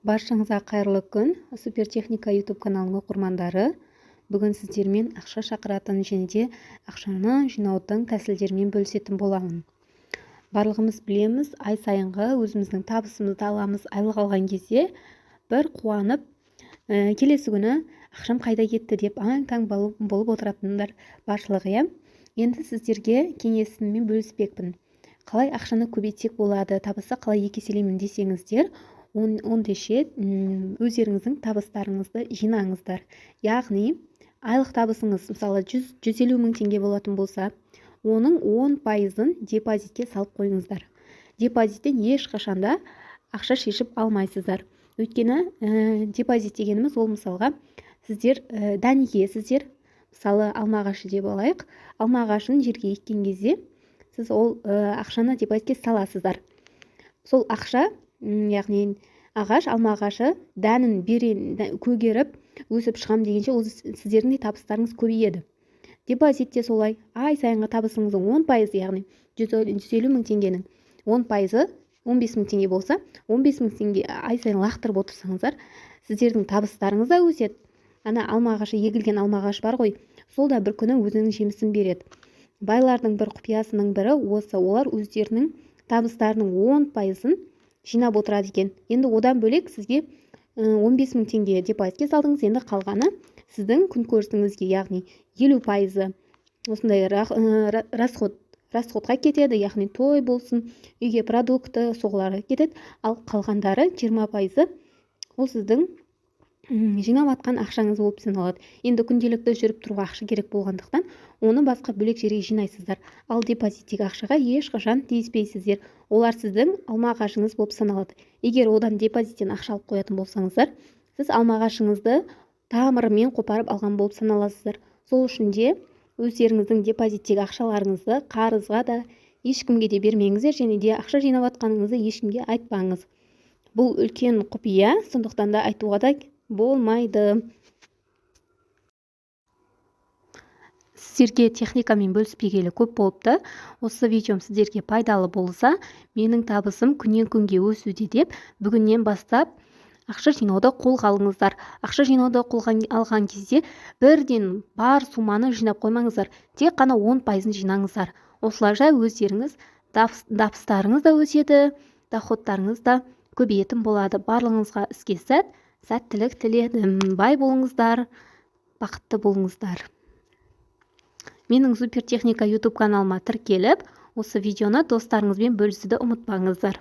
Баршаңызға қайырлы күн. Супертехника YouTube каналының оқырмандары. Бүгін сіздермен ақша шақыратын және де ақшаны жинаудың тәсілдерімен бөлісетін боламын. Барлығымыз білеміз, ай сайынғы өзіміздің табысымызды аламыз. Айлық алған кезде бір қуанып, келесі күні ақшам қайда кетті деп аң-таң болып отыратындар баршылығы, иә. Енді сіздерге кеңесіммен бөліспекпін. Қалай ақшаны көбейтсек болады, табысты қалай екі еселеймін десеңіздер, ондеше өздеріңіздің табыстарыңызды жинаңыздар. Яғни айлық табысыңыз мысалы 150 мың теңге болатын болса, оның 10%-ын депозитке салып қойыңыздар. Депозиттен ешқашанда ақша шешіп алмайсыздар. Өйткені депозит дегеніміз ол мысалға сіздер дән егесіздер. Мысалы алма ағашы деп алайық. Алма ағашын жерге еккен кезде сіз ол ақшаны депозитке саласыздар. Сол ақша, яғни ағаш, алма ағашы дәнін көгеріп өсіп шығам дегенше ол сіздердің табыстарыңыз көбейеді. Депозитте солай. Ай сайынғы табысыңыздың 10%, яғни 150 мың теңгенің 10%, 15 мың теңге болса, 15 мың теңге ай сайын лақтырып отырсаңыздар, сіздердің табыстарыңыз да өседі. Ана алма ағашы, егілген алма ағашы бар ғой, сол да бір күні өзінің жемісін береді. Байлардың бір құпиясының бірі осы, олар өздерінің табыстарының 10%-ын жинап отырады екен. Енді одан бөлек сізге 15 мың теңге депозитке салдыңыз, енді қалғаны сіздің күнкөрісіңізге, яғни 50%-ы осындай расходқа кетеді, яғни той болсын, үйге продукты, соғыларға кетеді, ал қалғандары 20%-ы ол сіздің жинап атқан ақшаңыз болып саналады. Енді күнделікті жүріп тұруға ақша керек болғандықтан, оны басқа бөлек жерге жинайсыздар. Ал депозиттегі ақшаға ешқашан тиіспейсіздер. Олар сіздің алма ағашыңыз болып саналады. Егер одан депозиттен ақша алып қоятын болсаңыздар, сіз алма ағашыңызды тамырымен қопарып алған болып саналасыздар. Сол үшін де өздеріңіздің депозиттегі ақшаларыңызды қарызға да ешкімге де бермеңіздер, және де ақша жинап атқаныңызды ешкімге айтпаңыз. Бұл үлкен құпия, сондықтан да айтуға да болмайды. Сіздерге техникамен бөліспегелі көп болыпты. Осы видеом сіздерге пайдалы болса, менің табысым күннен күнге өсуде деп, бүгіннен бастап ақша жинауды қолға алыңыздар. Ақша жинауды қолға алған кезде бірден бар суманы жинап қоймаңыздар. Тек қана 10%-ын жинаңыздар. Осылайша өздеріңіз табыстарыңыз да өседі, доходтарыңыз да көбейетін болады. Барлығыңызға іске сәттілік тіледім. Бай болыңыздар, бақытты болыңыздар. Менің Супертехника YouTube каналыма тіркеліп, осы видеоны достарыңызбен бөлісуді ұмытпаңыздар.